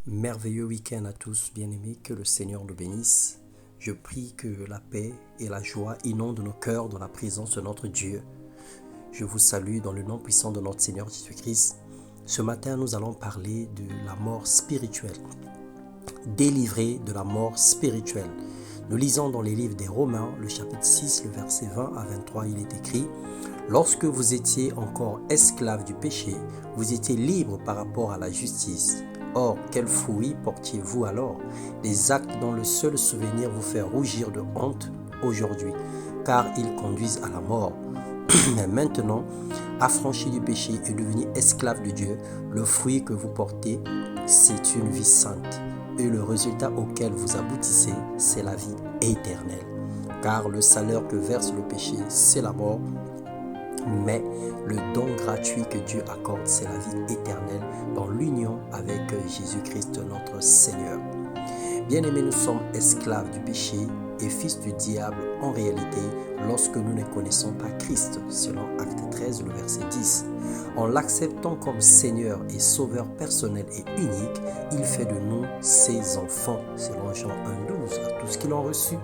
Merveilleux week-end à tous, bien-aimés, que le Seigneur nous bénisse. Je prie que la paix et la joie inondent nos cœurs dans la présence de notre Dieu. Je vous salue dans le nom puissant de notre Seigneur Jésus-Christ. Ce matin, nous allons parler de la mort spirituelle. Délivré de la mort spirituelle. Nous lisons dans les livres des Romains, le chapitre 6, le verset 20 à 23, il est écrit « Lorsque vous étiez encore esclaves du péché, vous étiez libres par rapport à la justice. Or, quel fruit portiez-vous alors? Des actes dont le seul souvenir vous fait rougir de honte aujourd'hui, car ils conduisent à la mort. Mais maintenant, affranchis du péché et devenus esclaves de Dieu, le fruit que vous portez, c'est une vie sainte. Et le résultat auquel vous aboutissez, c'est la vie éternelle. Car le salaire que verse le péché, c'est la mort. Mais le don gratuit que Dieu accorde, c'est la vie éternelle dans l'union avec Jésus-Christ, notre Seigneur. Bien-aimés, nous sommes esclaves du péché et fils du diable en réalité lorsque nous ne connaissons pas Christ, selon Acte 13, le verset 10. En l'acceptant comme Seigneur et Sauveur personnel et unique, il fait de nous ses enfants, selon Jean 1,12. À tous qui l'ont reçu,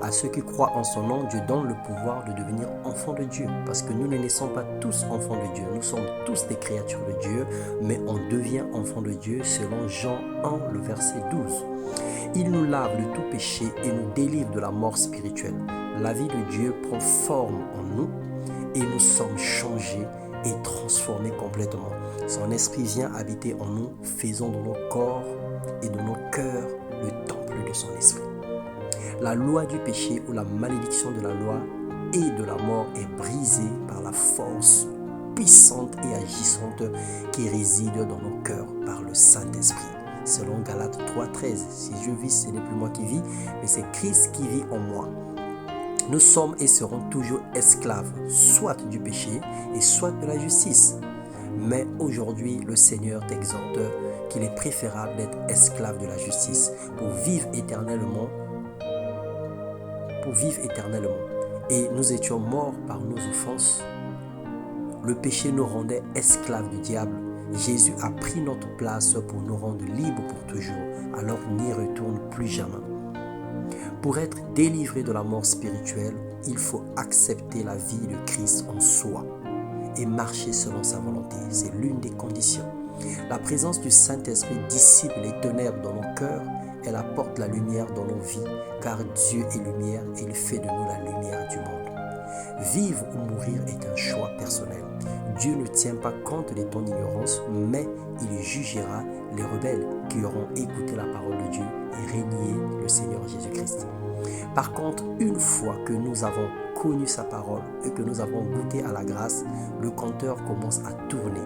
à ceux qui croient en son nom, Dieu donne le pouvoir de devenir enfants de Dieu. Parce que nous ne naissons pas tous enfants de Dieu, nous sommes tous des créatures de Dieu, mais on devient enfants de Dieu, selon Jean 1, le verset 12. Il nous lave de tout péché et nous délivre de la mort spirituelle. La vie de Dieu prend forme en nous et nous sommes changés et transformés complètement. Son esprit vient habiter en nous, faisant de nos corps et de nos cœurs le temple de son esprit. La loi du péché ou la malédiction de la loi et de la mort est brisée par la force puissante et agissante qui réside dans nos cœurs par le Saint-Esprit. Selon Galates 3,13, si je vis, ce n'est plus moi qui vis, mais c'est Christ qui vit en moi. Nous sommes et serons toujours esclaves, soit du péché et soit de la justice. Mais aujourd'hui, le Seigneur t'exhorte qu'il est préférable d'être esclave de la justice pour vivre éternellement. Et nous étions morts par nos offenses. Le péché nous rendait esclaves du diable. Jésus a pris notre place pour nous rendre libres pour toujours, alors n'y retourne plus jamais. Pour être délivré de la mort spirituelle, il faut accepter la vie de Christ en soi et marcher selon sa volonté. C'est l'une des conditions. La présence du Saint-Esprit dissipe les ténèbres dans nos cœurs. Elle apporte la lumière dans nos vies, car Dieu est lumière et il fait de nous la lumière du monde. Vivre ou mourir est un choix personnel. Dieu ne tient pas compte de ton ignorance, mais il jugera les rebelles qui auront écouté la parole de Dieu et régné le Seigneur Jésus-Christ. Par contre, une fois que nous avons connu sa parole et que nous avons goûté à la grâce, le compteur commence à tourner.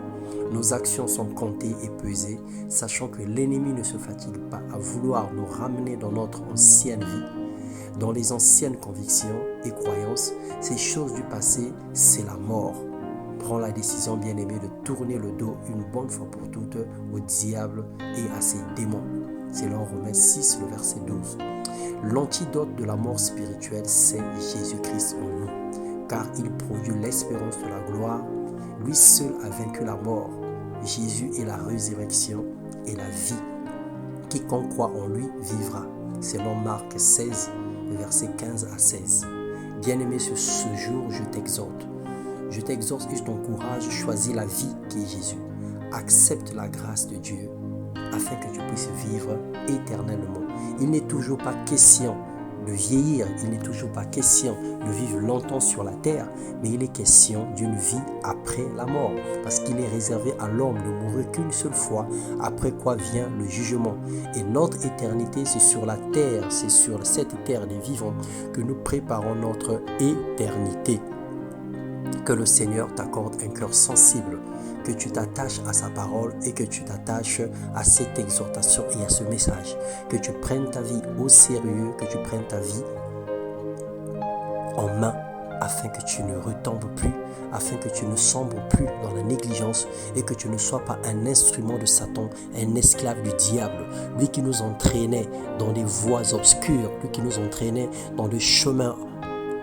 Nos actions sont comptées et pesées, sachant que l'ennemi ne se fatigue pas à vouloir nous ramener dans notre ancienne vie, dans les anciennes convictions et croyances. Ces choses du passé, c'est la mort. Prends la décision, bien-aimé, de tourner le dos une bonne fois pour toutes au diable et à ses démons. Selon Romains 6, le verset 12. L'antidote de la mort spirituelle, c'est Jésus-Christ en nous, car il produit l'espérance de la gloire. Lui seul a vaincu la mort. Jésus est la résurrection et la vie. Quiconque croit en lui vivra. Selon Marc 16, versets 15 à 16. Bien-aimé, ce jour, je t'exhorte et je t'encourage, choisis la vie qui est Jésus. Accepte la grâce de Dieu afin que tu puisses vivre éternellement. Il n'est toujours pas question de vieillir, il n'est toujours pas question de vivre longtemps sur la terre, mais il est question d'une vie après la mort, parce qu'il est réservé à l'homme de mourir qu'une seule fois, après quoi vient le jugement. Et notre éternité, c'est sur la terre, c'est sur cette terre des vivants que nous préparons notre éternité. Que le Seigneur t'accorde un cœur sensible, que tu t'attaches à sa parole et que tu t'attaches à cette exhortation et à ce message. Que tu prennes ta vie au sérieux, que tu prennes ta vie en main afin que tu ne retombes plus, afin que tu ne sombres plus dans la négligence et que tu ne sois pas un instrument de Satan, un esclave du diable, lui qui nous entraînait dans des voies obscures, lui qui nous entraînait dans des chemins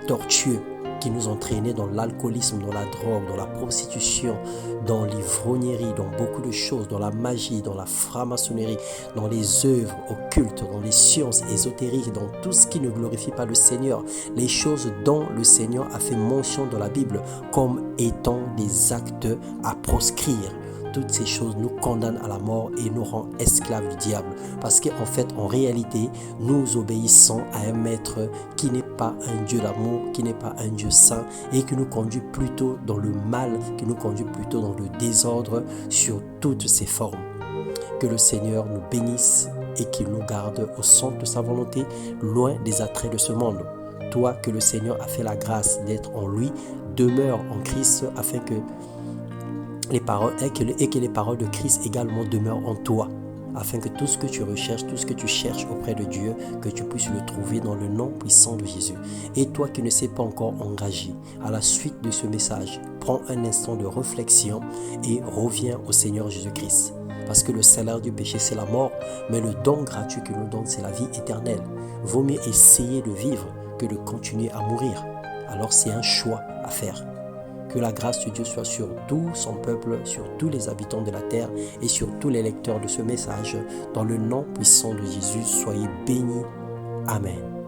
tortueux. qui nous entraînaient dans l'alcoolisme, dans la drogue, dans la prostitution, dans l'ivrognerie, dans beaucoup de choses, dans la magie, dans la franc-maçonnerie, dans les œuvres occultes, dans les sciences ésotériques, dans tout ce qui ne glorifie pas le Seigneur, les choses dont le Seigneur a fait mention dans la Bible comme étant des actes à proscrire. Toutes ces choses nous condamnent à la mort et nous rendent esclaves du diable. Parce qu'en fait, en réalité, nous obéissons à un maître qui n'est pas un Dieu d'amour, qui n'est pas un Dieu saint et qui nous conduit plutôt dans le mal, qui nous conduit plutôt dans le désordre sur toutes ses formes. Que le Seigneur nous bénisse et qu'il nous garde au centre de sa volonté, loin des attraits de ce monde. Toi, que le Seigneur a fait la grâce d'être en lui, demeure en Christ afin que les paroles et que les paroles de Christ également demeurent en toi, afin que tout ce que tu recherches, tout ce que tu cherches auprès de Dieu, que tu puisses le trouver dans le nom puissant de Jésus. Et toi qui ne sais pas encore engagé à la suite de ce message, prends un instant de réflexion et reviens au Seigneur Jésus-Christ. Parce que le salaire du péché, c'est la mort, mais le don gratuit qu'il nous donne, c'est la vie éternelle. Vaut mieux essayer de vivre que de continuer à mourir. Alors c'est un choix à faire. Que la grâce de Dieu soit sur tout son peuple, sur tous les habitants de la terre et sur tous les lecteurs de ce message. Dans le nom puissant de Jésus, soyez bénis. Amen.